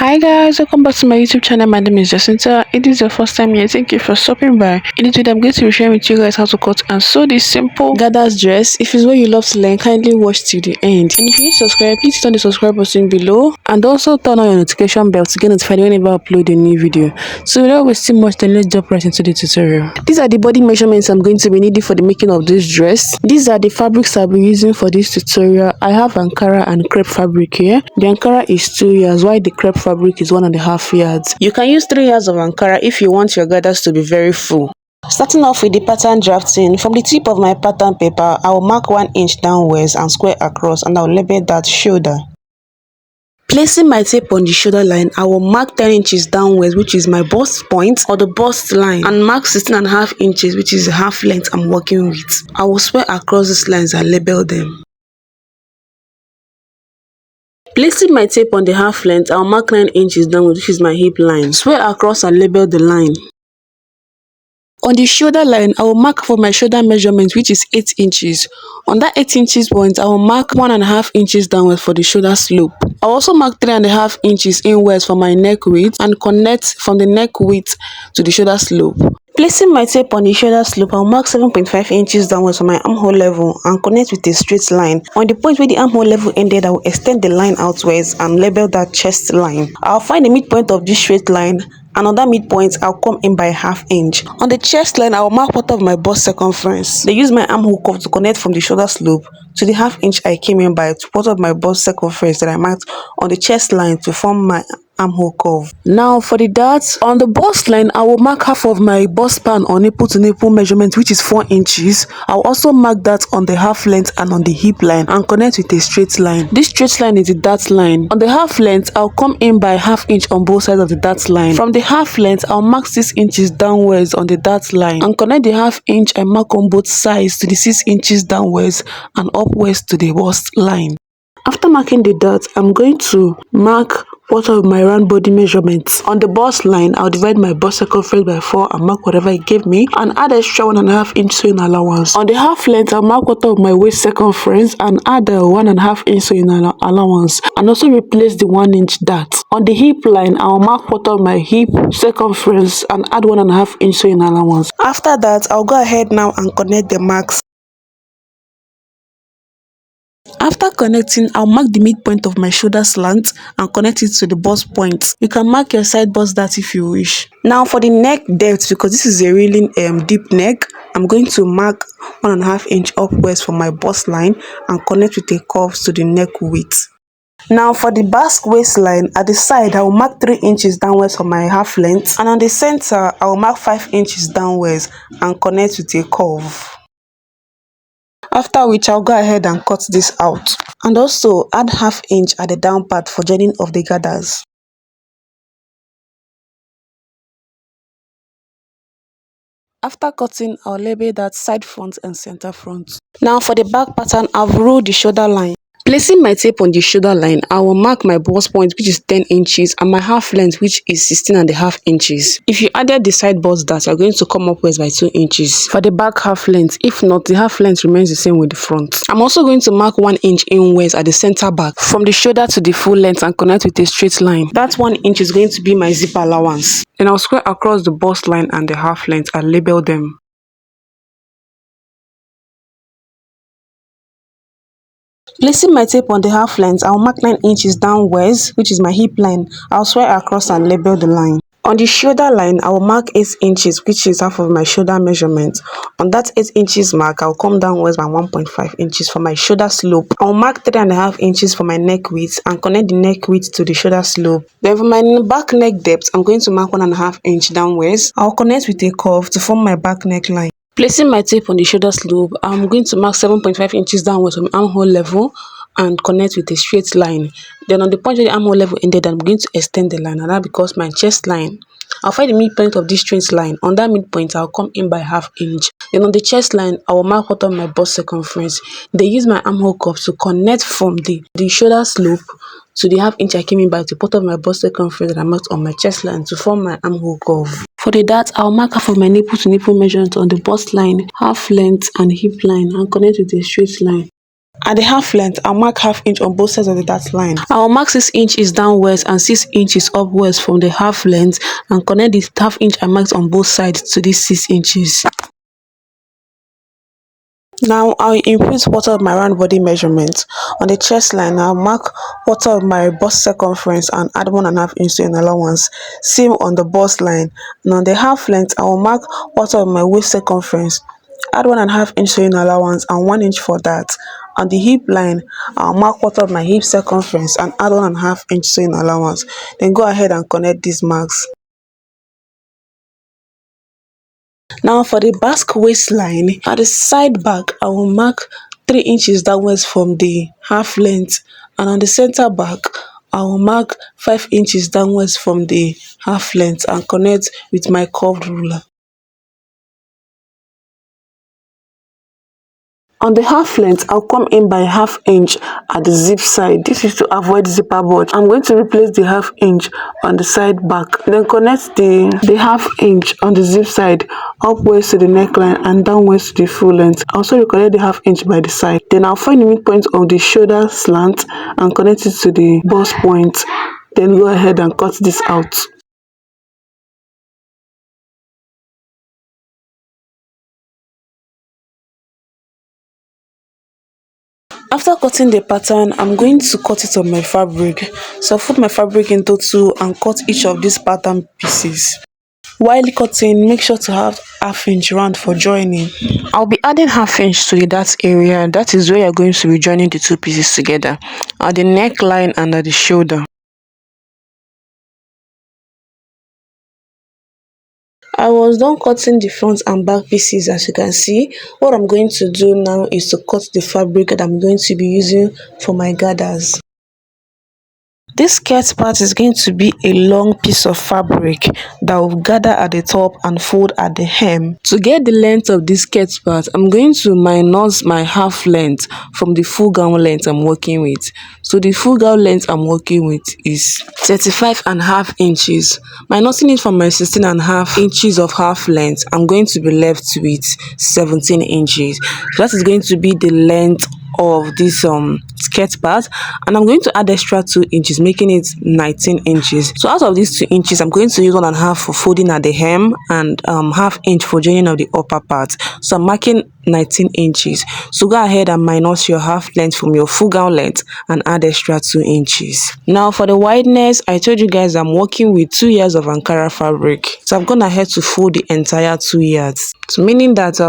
Hi guys, welcome back to my YouTube channel. My name is Jacinta. It is your first time here. Thank you for stopping by. In this video, I'm going to be sharing with you guys how to cut and sew this simple gathers dress. If it's what you love to learn, kindly watch till the end. And if you need to subscribe, please turn the subscribe button below and also turn on your notification bell to get notified whenever I upload a new video. So without wasting much time, let's jump right into the tutorial. These are the body measurements I'm going to be needing for the making of this dress. These are the fabrics I'll be using for this tutorial. I have Ankara and crepe fabric here. The Ankara is 2 yards, while the crepe fabric is 1.5 yards. You can use 3 yards of Ankara if you want your gathers to be very full. Starting off with the pattern drafting, from the tip of my pattern paper, I will mark 1 inch downwards and square across, and I will label that shoulder. Placing my tape on the shoulder line, I will mark 10 inches downwards, which is my bust point or the bust line, and mark 16.5 inches, which is the half length I'm working with. I will square across these lines and label them. Placing my tape on the half length, I'll mark 9 inches downwards, which is my hip line. Square across and label the line. On the shoulder line, I will mark for my shoulder measurement, which is 8 inches. On that 8 inches point, I will mark 1.5 inches downwards for the shoulder slope. I'll also mark 3.5 inches inwards for my neck width and connect from the neck width to the shoulder slope. Placing my tape on the shoulder slope, I'll mark 7.5 inches downwards for my armhole level and connect with a straight line. On the point where the armhole level ended, I will extend the line outwards and label that chest line. I'll find the midpoint of this straight line, and on that midpoint, I'll come in by 1/2 inch. On the chest line, I will mark part of my bust circumference. They use my armhole curve to connect from the shoulder slope to the 1/2 inch I came in by to part of my bust circumference that I marked on the chest line to form my armhole curve. Now for the darts, on the bust line, I will mark half of my bust span on nipple to nipple measurement, which is 4 inches. I'll also mark that on the half length and on the hip line and connect with a straight line. This straight line is the dart line. On the half length, I'll come in by 1/2 inch on both sides of the dart line. From the half length, I'll mark 6 inches downwards on the dart line and connect the 1/2 inch I mark on both sides to the 6 inches downwards and upwards to the bust line. After marking the dart, I'm going to mark part of my round body measurements. On the bust line, I'll divide my bust circumference by 4 and mark whatever it gave me and add extra 1.5 inch sewing allowance. On the half length, I'll mark part of my waist circumference and add a 1.5 inch sewing allowance and also replace the 1 inch dart. On the hip line, I'll mark part of my hip circumference and add 1.5 inch sewing allowance. After that, I'll go ahead now and connect the marks. After connecting, I'll mark the midpoint of my shoulder slant and connect it to the bust point. You can mark your side bust dart if you wish. Now for the neck depth, because this is a really deep neck, I'm going to mark 1.5 inch upwards for my bust line and connect with a curve to the neck width. Now for the basque waistline, at the side I will mark 3 inches downwards for my half length, and on the center I will mark 5 inches downwards and connect with a curve. After which, I'll go ahead and cut this out and also add 1/2 inch at the down part for joining of the gathers. After cutting, I'll label that side front and center front. Now for the back pattern, I've ruled the shoulder line. Placing my tape on the shoulder line, I will mark my bust point, which is 10 inches, and my half length, which is 16.5 inches. If you added the side bust dart, you're going to come upwards by 2 inches for the back half length. If not, the half length remains the same with the front. I'm also going to mark 1 inch inwards at the center back from the shoulder to the full length and connect with a straight line. That 1 inch is going to be my zip allowance. Then I'll square across the bust line and the half length and label them. Placing my tape on the half length, I'll mark 9 inches downwards, which is my hip line. I'll square across and label the line. On the shoulder line, I will mark 8 inches, which is half of my shoulder measurement. On that 8 inches mark, I'll come downwards by 1.5 inches for my shoulder slope. I'll mark 3.5 inches for my neck width and connect the neck width to the shoulder slope. Then for my back neck depth, I'm going to mark 1.5 inch downwards. I'll connect with a curve to form my back neckline. Placing my tape on the shoulder slope, I'm going to mark 7.5 inches downwards from armhole level and connect with a straight line. Then on the point where the armhole level ended, I'm going to extend the line, and that becomes my chest line. I'll find the midpoint of this straight line. On that midpoint, I'll come in by 1/2 inch. Then on the chest line, I will mark part of my bust circumference. They use my armhole curve to connect from the shoulder slope to the 1/2 inch I came in by to part of my bust circumference that I marked on my chest line to form my armhole curve. For the dart, I'll mark half of my nipple to nipple measurement on the bust line, half length and hip line and connect with a straight line. At the half length, I'll mark half inch on both sides of the dart line. I'll mark 6 inches downwards and 6 inches upwards from the half length and connect the half inch I marked on both sides to these 6 inches. Now I'll input quarter of my round body measurement. On the chest line, I'll mark quarter of my bust circumference and add 1.5 inch to an allowance. Same on the bust line. And on the half length, I will mark quarter of my waist circumference. Add 1.5 inch to an allowance and 1 inch for that. On the hip line, I'll mark quarter of my hip circumference and add 1.5 inch to an allowance. Then go ahead and connect these marks. Now for the back waistline, at the side back, I will mark 3 inches downwards from the half length, and on the center back, I will mark 5 inches downwards from the half length and connect with my curved ruler. On the half length, I'll come in by half inch at the zip side. This is to avoid zipper bulge. I'm going to replace the half inch on the side back. Then connect the half inch on the zip side upwards to the neckline and downwards to the full length. Also reconnect the half inch by the side. Then I'll find the midpoint of the shoulder slant and connect it to the bust point. Then go ahead and cut this out. After cutting the pattern, I'm going to cut it on my fabric. So I'll fold my fabric into two and cut each of these pattern pieces. While cutting, make sure to have half inch round for joining. I'll be adding half inch to the dart area. That is where you're going to be joining the two pieces together, at the neckline and at the shoulder. I was done cutting the front and back pieces. As you can see, what I'm going to do now is to cut the fabric that I'm going to be using for my gathers. This skirt part is going to be a long piece of fabric that will gather at the top and fold at the hem. To get the length of this skirt part, I'm going to minus my half length from the full gown length I'm working with. So the full gown length I'm working with is 35.5 inches. Minusing it from my 16.5 inches of half length, I'm going to be left with 17 inches. So that is going to be the length of this skirt part, and I'm going to add extra 2 inches, making it 19 inches. So out of these 2 inches, I'm going to use 1.5 for folding at the hem and half inch for joining of the upper part. So I'm marking 19 inches. So go ahead and minus your half length from your full gown length and add extra 2 inches. Now for the wideness, I told you guys I'm working with 2 yards of Ankara fabric, so I've gone ahead to fold the entire 2 yards. So meaning that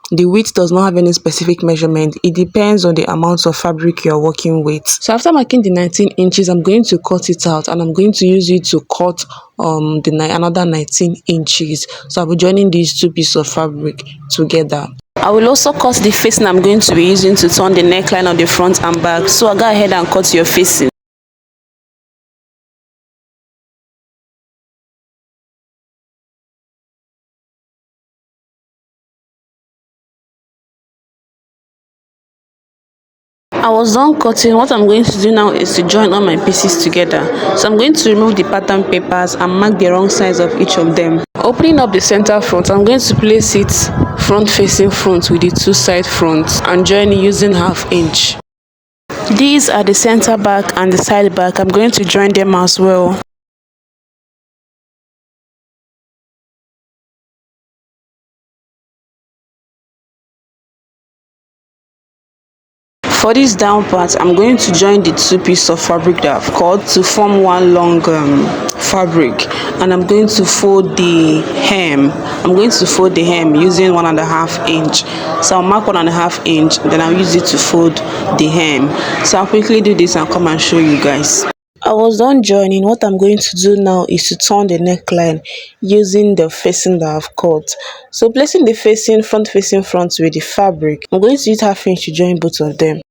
the width does not have any specific measurement. It depends on the amount of fabric you're working with. So after marking the 19 inches, I'm going to cut it out and I'm going to use it to cut another 19 inches. So I'll be joining these two pieces of fabric together. I will also cut the facing I'm going to be using to turn the neckline on the front and back. So I'll go ahead and cut your facing. I was done cutting. What I'm going to do now is to join all my pieces together. So I'm going to remove the pattern papers and mark the wrong sides of each of them. Opening up the center front, I'm going to place it front facing front with the two side fronts and join using half inch. These are the center back and the side back. I'm going to join them as well. For this down part, I'm going to join the two pieces of fabric that I've cut to form one long fabric, and I'm going to fold the hem. I'm going to fold the hem using 1.5 inch. So I'll mark 1.5 inch, then I'll use it to fold the hem. So I'll quickly do this and come and show you guys. I was done joining. What I'm going to do now is to turn the neckline using the facing that I've cut. So placing the facing front with the fabric, I'm going to use half inch to join both of them.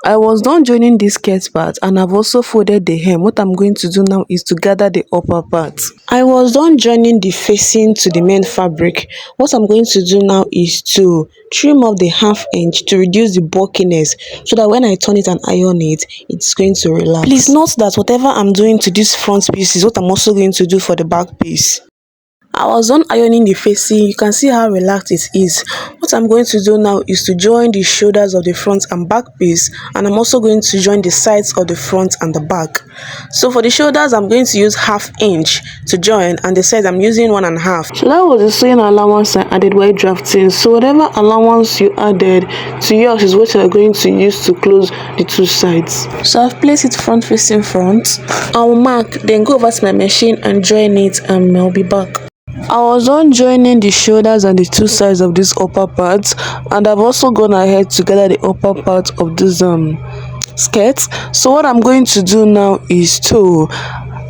I was done joining this skirt part and I've also folded the hem. What I'm going to do now is to gather the upper part. I was done joining the facing to the main fabric. What I'm going to do now is to trim off the half inch to reduce the bulkiness so that when I turn it and iron it, it's going to relax. Please note that whatever I'm doing to this front piece is what I'm also going to do for the back piece. I was done ironing the facing. You can see how relaxed it is. What I'm going to do now is to join the shoulders of the front and back piece, and I'm also going to join the sides of the front and the back. So for the shoulders, I'm going to use 1/2 inch to join, and the sides I'm using 1.5. So that was the sewing allowance I added while drafting. So whatever allowance you added to yours is what you're going to use to close the two sides. So I've placed it front facing front. I'll mark, then go over to my machine and join it, and I'll be back. I was done joining the shoulders and the two sides of this upper part, and I've also gone ahead to gather the upper part of this skirt. So what I'm going to do now is to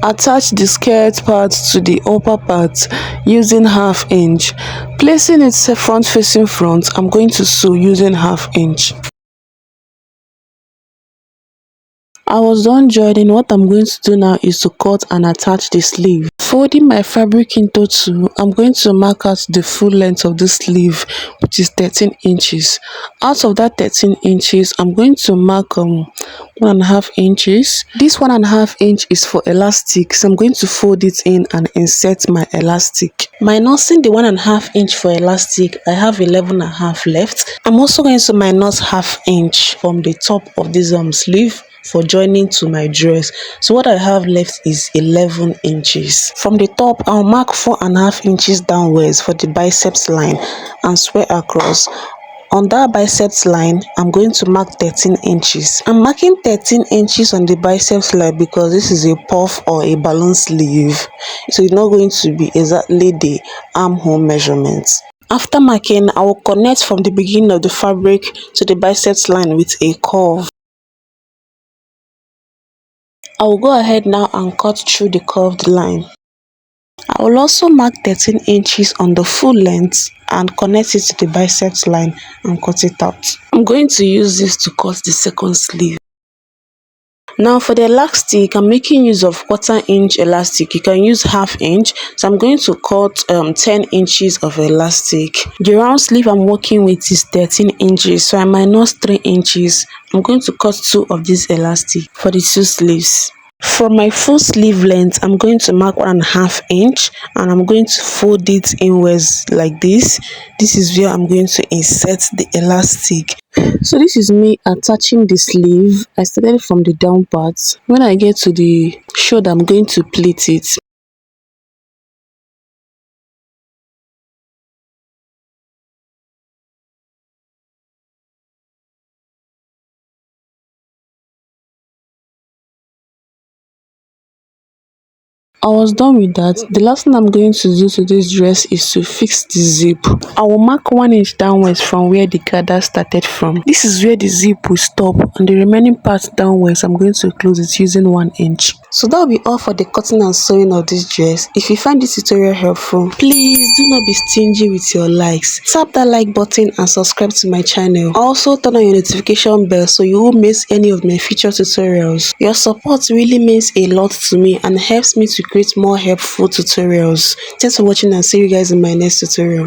attach the skirt part to the upper part using 1/2 inch. Placing it front facing front, I'm going to sew using 1/2 inch. I was done joining. What I'm going to do now is to cut and attach the sleeve. Folding my fabric into two, I'm going to mark out the full length of the sleeve, which is 13 inches. Out of that 13 inches, I'm going to mark 1.5 inches. This 1.5 inch is for elastic, so I'm going to fold it in and insert my elastic. Minusing the 1.5 inch for elastic, I have 11.5 left. I'm also going to minus 1/2 inch from the top of this sleeve for joining to my dress. So what I have left is 11 inches. From the top, I'll mark 4.5 inches downwards for the biceps line and square across. On that biceps line, I'm going to mark 13 inches. I'm marking 13 inches on the biceps line because this is a puff or a balloon sleeve, so it's not going to be exactly the armhole measurement. After marking, I will connect from the beginning of the fabric to the biceps line with a curve. I will go ahead now and cut through the curved line. I will also mark 13 inches on the full length and connect it to the biceps line and cut it out. I'm going to use this to cut the second sleeve. Now for the elastic, I'm making use of 1/4 inch elastic. You can use 1/2 inch. So I'm going to cut 10 inches of elastic. The round sleeve I'm working with is 13 inches, so I minus 3 inches. I'm going to cut 2 of this elastic for the 2 sleeves. For my full sleeve length, I'm going to mark 1.5 inch and I'm going to fold it inwards like this. This is where I'm going to insert the elastic. So this is me attaching the sleeve. I started from the down part. When I get to the shoulder, I'm going to pleat it. I was done with that. The last thing I'm going to do to this dress is to fix the zip. I will mark 1 inch downwards from where the gather started from. This is where the zip will stop, and the remaining part downwards I'm going to close it using 1 inch. So that will be all for the cutting and sewing of this dress. If you find this tutorial helpful, please do not be stingy with your likes. Tap that like button and subscribe to my channel. Also turn on your notification bell so you won't miss any of my future tutorials. Your support really means a lot to me and helps me to create more helpful tutorials. Thanks for watching and see you guys in my next tutorial.